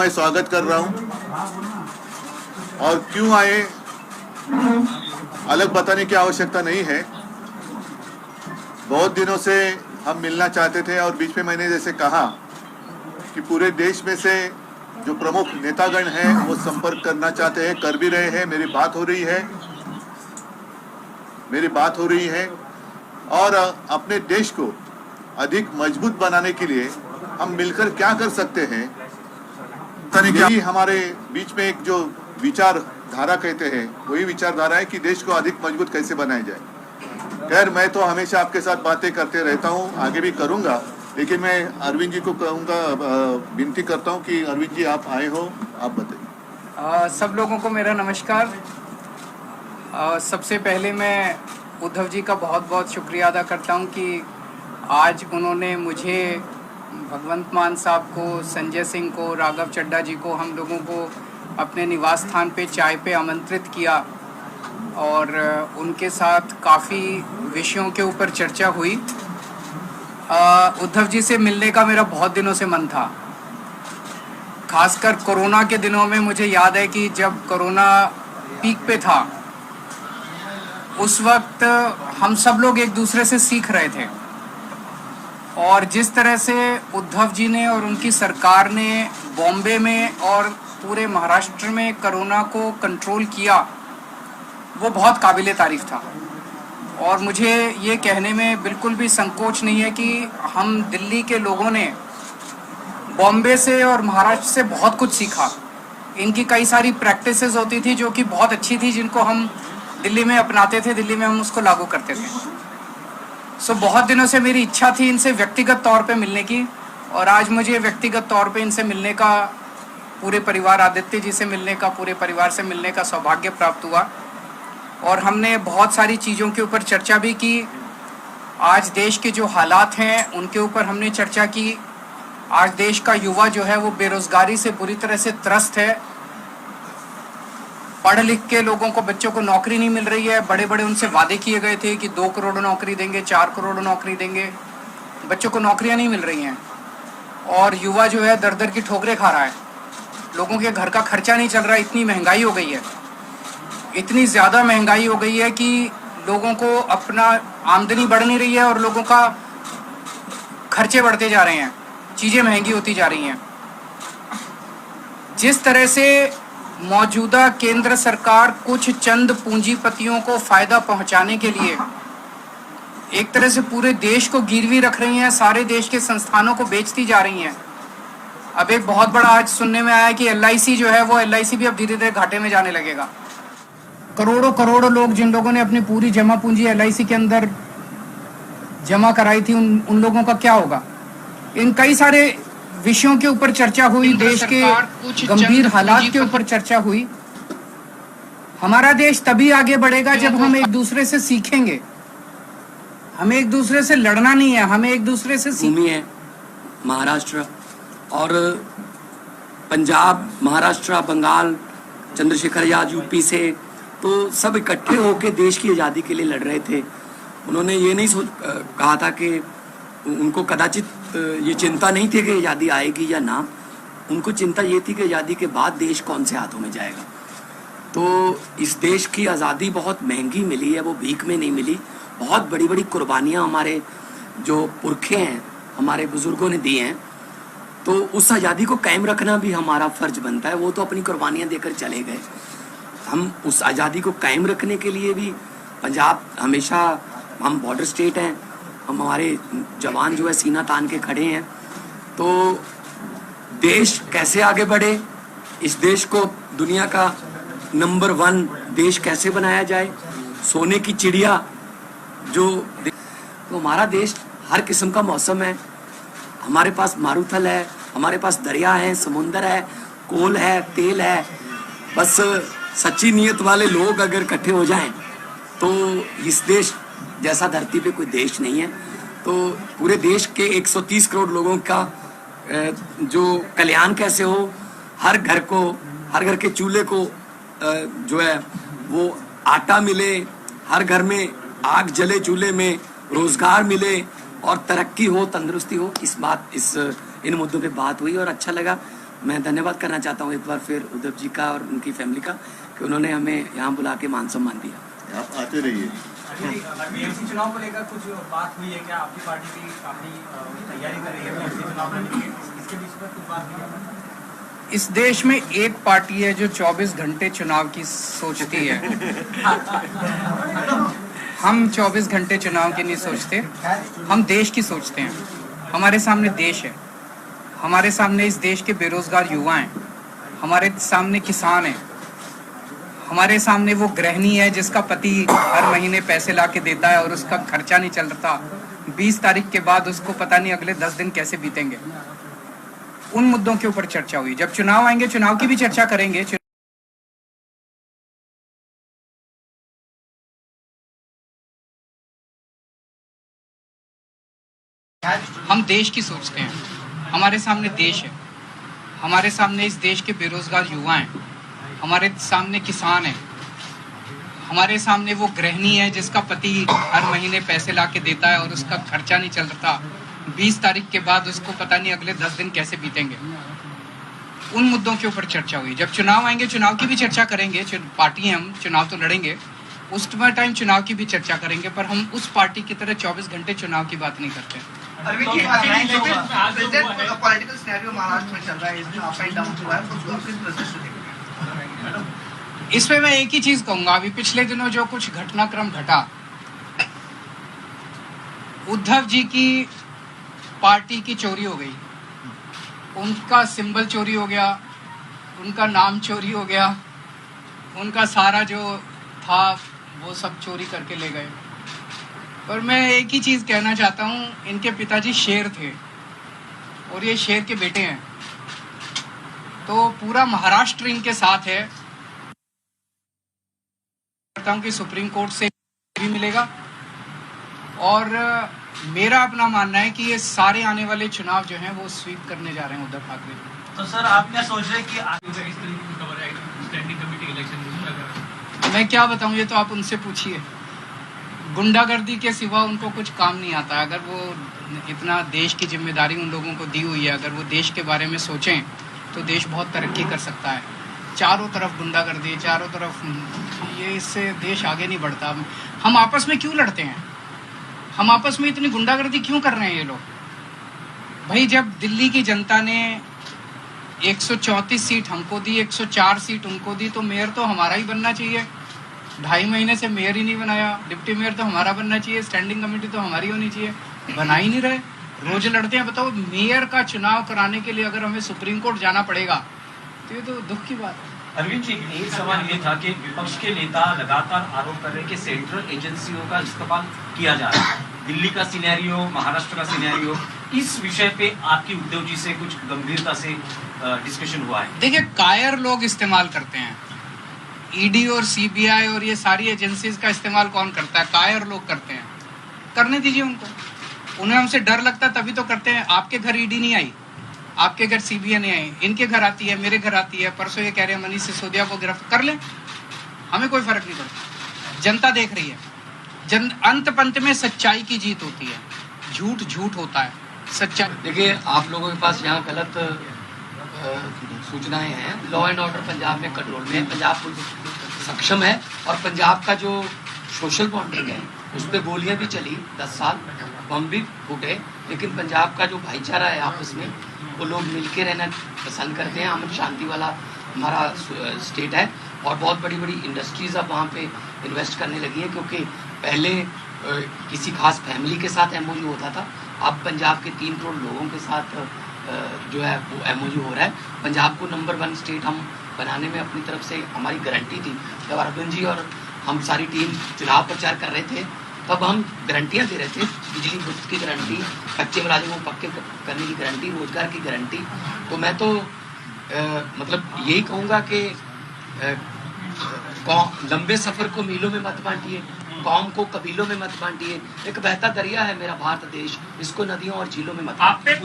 मैं स्वागत कर रहा हूं। और क्यों आए अलग बताने की आवश्यकता नहीं है। बहुत दिनों से हम मिलना चाहते थे और बीच में मैंने जैसे कहा कि पूरे देश में से जो प्रमुख नेतागण हैं वो संपर्क करना चाहते हैं, कर भी रहे हैं। मेरी बात हो रही है और अपने देश को अधिक मजबूत बनाने के लिए हम मिलकर क्या कर सकते हैं, यही हमारे बीच में एक जो विचारधारा कहते हैं वही विचारधारा है कि देश को अधिक मजबूत कैसे बनाया जाए। खैर, मैं तो हमेशा आपके साथ बातें करते रहता हूँ, आगे भी करूँगा, लेकिन मैं अरविंद जी को कहूँगा, विनती करता हूँ कि अरविंद जी आप आए हो, आप बताइए। सब लोगों को मेरा नमस्कार। सबसे पहले मैं उद्धव जी का बहुत बहुत शुक्रिया अदा करता हूँ कि आज उन्होंने मुझे, भगवंत मान साहब को, संजय सिंह को, राघव चड्ढा जी को, हम लोगों को अपने निवास स्थान पे चाय पे आमंत्रित किया और उनके साथ काफ़ी विषयों के ऊपर चर्चा हुई। उद्धव जी से मिलने का मेरा बहुत दिनों से मन था। खासकर कोरोना के दिनों में मुझे याद है कि जब कोरोना पीक पे था उस वक्त हम सब लोग एक दूसरे से सीख रहे थे और जिस तरह से उद्धव जी ने और उनकी सरकार ने बॉम्बे में और पूरे महाराष्ट्र में कोरोना को कंट्रोल किया वो बहुत काबिले तारीफ था। और मुझे ये कहने में बिल्कुल भी संकोच नहीं है कि हम दिल्ली के लोगों ने बॉम्बे से और महाराष्ट्र से बहुत कुछ सीखा। इनकी कई सारी प्रैक्टिसेस होती थी जो कि बहुत अच्छी थी, जिनको हम दिल्ली में अपनाते थे, दिल्ली में हम उसको लागू करते थे। बहुत दिनों से मेरी इच्छा थी इनसे व्यक्तिगत तौर पे मिलने की और आज मुझे व्यक्तिगत तौर पे इनसे मिलने का, पूरे परिवार, आदित्य जी से मिलने का, पूरे परिवार से मिलने का सौभाग्य प्राप्त हुआ और हमने बहुत सारी चीज़ों के ऊपर चर्चा भी की। आज देश के जो हालात हैं उनके ऊपर हमने चर्चा की। आज देश का युवा जो है वो बेरोज़गारी से बुरी तरह से त्रस्त है। पढ़ लिख के लोगों को, बच्चों को नौकरी नहीं मिल रही है। बड़े बड़े उनसे वादे किए गए थे कि 2 करोड़ नौकरी देंगे, 4 करोड़ नौकरी देंगे, बच्चों को नौकरियां नहीं मिल रही हैं और युवा जो है दर दर की ठोकरें खा रहा है। लोगों के घर का खर्चा नहीं चल रहा, इतनी महंगाई हो गई है, इतनी ज़्यादा महंगाई हो गई है कि लोगों को अपना आमदनी बढ़ नहीं रही है और लोगों का खर्चे बढ़ते जा रहे हैं, चीज़ें महंगी होती जा रही हैं। जिस तरह से मौजूदा केंद्र सरकार कुछ चंद पूंजीपतियों को फ़ायदा पहुंचाने के लिए एक तरह से पूरे देश को गिरवी रख रही हैं, सारे देश के संस्थानों को बेचती जा रही हैं। अब एक बहुत बड़ा आज सुनने में आया कि LIC जो है वो LIC भी अब धीरे धीरे घाटे में जाने लगेगा। करोड़ों करोड़ों लोग, जिन लोगों ने अपनी पूरी जमा पूंजी LIC के अंदर जमा कराई थी, उन लोगों का क्या होगा। इन कई सारे विषयों के ऊपर चर्चा हुई, देश के गंभीर हालात के ऊपर चर्चा हुई। हमारा देश तभी आगे बढ़ेगा जब हम एक दूसरे से सीखेंगे। हमें एक दूसरे से लड़ना नहीं है, हमें एक दूसरे से भूमि है महाराष्ट्र और पंजाब, महाराष्ट्र, बंगाल, चंद्रशेखर आजाद यूपी से, तो सब इकट्ठे होकर देश की आज़ादी के लिए लड़ रहे थे। उन्होंने ये नहीं कहा था कि उनको कदाचित ये चिंता नहीं थी कि आज़ादी आएगी या ना, उनको चिंता ये थी कि आज़ादी के बाद देश कौन से हाथों में जाएगा। तो इस देश की आज़ादी बहुत महंगी मिली है, वो भीख में नहीं मिली। बहुत बड़ी बड़ी कुर्बानियाँ हमारे जो पुरखे हैं, हमारे बुज़ुर्गों ने दी हैं। तो उस आज़ादी को कायम रखना भी हमारा फ़र्ज बनता है। वो तो अपनी कुर्बानियाँ देकर चले गए, हम उस आज़ादी को कायम रखने के लिए भी पंजाब हमेशा, हम बॉर्डर स्टेट हैं, हमारे जवान जो है सीना तान के खड़े हैं। तो देश कैसे आगे बढ़े, इस देश को दुनिया का नंबर 1 देश कैसे बनाया जाए, सोने की चिड़िया जो, तो हमारा देश हर किस्म का मौसम है। हमारे पास मारूथल है, हमारे पास दरिया है, समुंदर है, कोल है, तेल है। बस सच्ची नीयत वाले लोग अगर इकट्ठे हो जाएं तो इस देश जैसा धरती पे कोई देश नहीं है। तो पूरे देश के 130 करोड़ लोगों का जो कल्याण कैसे हो, हर घर के चूल्हे को जो है वो आटा मिले, हर घर में आग जले, चूल्हे में रोजगार मिले और तरक्की हो, तंदुरुस्ती हो, इस इन मुद्दों पे बात हुई और अच्छा लगा। मैं धन्यवाद करना चाहता हूँ एक बार फिर उद्धव जी का और उनकी फैमिली का कि उन्होंने हमें यहाँ बुला के मान सम्मान दिया। आप आते रहिए। बीएमसी चुनाव को लेकर कुछ बात हुई है क्या? आपकी पार्टी की काफी तैयारी कर रही है बीएमसी चुनाव लड़ने की, इसके बीच में कुछ बात हुई है? इस देश में एक पार्टी है जो 24 घंटे चुनाव की सोचती है। हम 24 घंटे चुनाव की नहीं सोचते, हम देश की सोचते हैं। हमारे सामने देश है, हमारे सामने इस देश के बेरोजगार युवा हैं, हमारे सामने किसान हैं, हमारे सामने वो गृहिणी है जिसका पति हर महीने पैसे ला के देता है और उसका खर्चा नहीं चलता। 20 तारीख के बाद उसको पता नहीं अगले 10 दिन कैसे बीतेंगे। उन मुद्दों के ऊपर चर्चा हुई। जब चुनाव आएंगे चुनाव की भी चर्चा करेंगे। हम देश की सोचते हैं, हमारे सामने देश है, हमारे सामने इस देश के बेरोजगार युवा हैं, हमारे सामने किसान हैं, हमारे सामने वो गृहिणी है जिसका पति हर महीने पैसे ला के देता है और उसका खर्चा नहीं चलता। 20 तारीख के बाद उसको पता नहीं अगले 10 दिन कैसे बीतेंगे। उन मुद्दों के ऊपर चर्चा हुई। जब चुनाव आएंगे चुनाव की भी चर्चा करेंगे। पार्टी हैं, हम चुनाव तो लड़ेंगे, उस टाइम चुनाव की भी चर्चा करेंगे, पर हम उस पार्टी की तरह 24 घंटे चुनाव की बात नहीं करते। पॉलिटिकल सिनेरियो महाराष्ट्र में चल रहा है, इसमें अप एंड डाउन हुआ है, तो किस तरह से देखेंगे? इसमें मैं एक ही चीज कहूंगा, अभी पिछले दिनों जो कुछ घटनाक्रम घटा, उद्धव जी की पार्टी की चोरी हो गई, उनका सिंबल चोरी हो गया, उनका नाम चोरी हो गया, उनका सारा जो था वो सब चोरी करके ले गए। पर मैं एक ही चीज कहना चाहता हूँ, इनके पिताजी शेर थे और ये शेर के बेटे हैं, तो पूरा महाराष्ट्र इनके साथ है। करता हूँ कि सुप्रीम कोर्ट से भी मिलेगा और मेरा अपना मानना है कि ये सारे आने वाले चुनाव जो हैं वो स्वीप करने जा रहे हैं उद्धव ठाकरे। तो सर आप क्या सोच रहे हैं कि आगे इस तरीके की खबर है स्टैंडिंग कमेटी इलेक्शन? मैं क्या बताऊं, ये तो आप उनसे पूछिए। गुंडागर्दी के सिवा उनको कुछ काम नहीं आता। अगर वो इतना देश की जिम्मेदारी उन लोगों को दी हुई है, अगर वो देश के बारे में सोचें तो देश बहुत तरक्की कर सकता है। चारों तरफ गुंडागर्दी, चारों तरफ ये, इससे देश आगे नहीं बढ़ता। हम आपस में क्यों लड़ते हैं? हम आपस में इतनी गुंडागर्दी क्यों कर रहे हैं ये लोग? भाई जब दिल्ली की जनता ने 134 सीट हमको दी, 104 सीट उनको दी, तो मेयर तो हमारा ही बनना चाहिए। 2.5 महीने से मेयर ही नहीं बनाया, डिप्टी मेयर तो हमारा बनना चाहिए, स्टैंडिंग कमेटी तो हमारी होनी चाहिए, बना ही नहीं रहे। रोज लड़ते हैं। बताओ, मेयर का चुनाव कराने के लिए अगर हमें सुप्रीम कोर्ट जाना पड़ेगा तो ये तो दुख की बात है। अरविंद जी, एक सवाल ये था कि विपक्ष के नेता लगातार आरोप कर रहे हैं कि सेंट्रल एजेंसियों का इस्तेमाल किया जा रहा है। दिल्ली का सिनेरियो, महाराष्ट्र का सिनेरियो, इस विषय पे आपकी उद्धव जी से कुछ गंभीरता से डिस्कशन हुआ है? देखिए, कायर लोग इस्तेमाल करते हैं। ईडी और सीबीआई और ये सारी एजेंसीज का इस्तेमाल कौन करता है? कायर लोग करते हैं। करने दीजिए उनको। उन्हें हमसे डर लगता तभी तो करते हैं। आपके घर ईडी नहीं आई, आपके घर सीबीआई नहीं आई, इनके घर आती है, मेरे घर आती है। परसों ये कह रहे हैं मनीष सिसोदिया को गिरफ्तार कर लें, हमें कोई फर्क नहीं पड़ता। जनता देख रही है। अंत पंत में सच्चाई की जीत होती है, झूठ झूठ होता है, सच्चाई। देखिए, आप लोगों के पास यहाँ गलत सूचनाएं हैं। लॉ एंड ऑर्डर पंजाब में कंट्रोल में है, पंजाब पुलिस सक्षम है और पंजाब का जो सोशल बॉन्डिंग है उस पर गोलियां भी चली 10 साल, बम भी फूटे, लेकिन पंजाब का जो भाईचारा है आपस में, वो लोग मिलके रहना पसंद करते हैं। अमन शांति वाला हमारा स्टेट है और बहुत बड़ी बड़ी इंडस्ट्रीज अब वहाँ पे इन्वेस्ट करने लगी हैं, क्योंकि पहले किसी खास फैमिली के साथ एमओयू होता था, अब पंजाब के 3 करोड़ लोगों के साथ जो है वो एमओयू हो रहा है। पंजाब को नंबर 1 स्टेट हम बनाने में अपनी तरफ से हमारी गारंटी थी। जब अरविंद जी और हम सारी टीम चुनाव प्रचार कर रहे थे तब हम गारंटियाँ दे रहे थे, बिजली मुफ्त की गारंटी, कच्चे मुलाजिमों को पक्के करने की गारंटी, रोजगार की गारंटी। तो मैं तो मतलब यही कहूँगा कि लंबे सफ़र को मीलों में मत बांटिए, कौम को कबीलों में मत बांटिए। एक बहता दरिया है मेरा भारत देश, इसको नदियों और झीलों में मत बांटिए।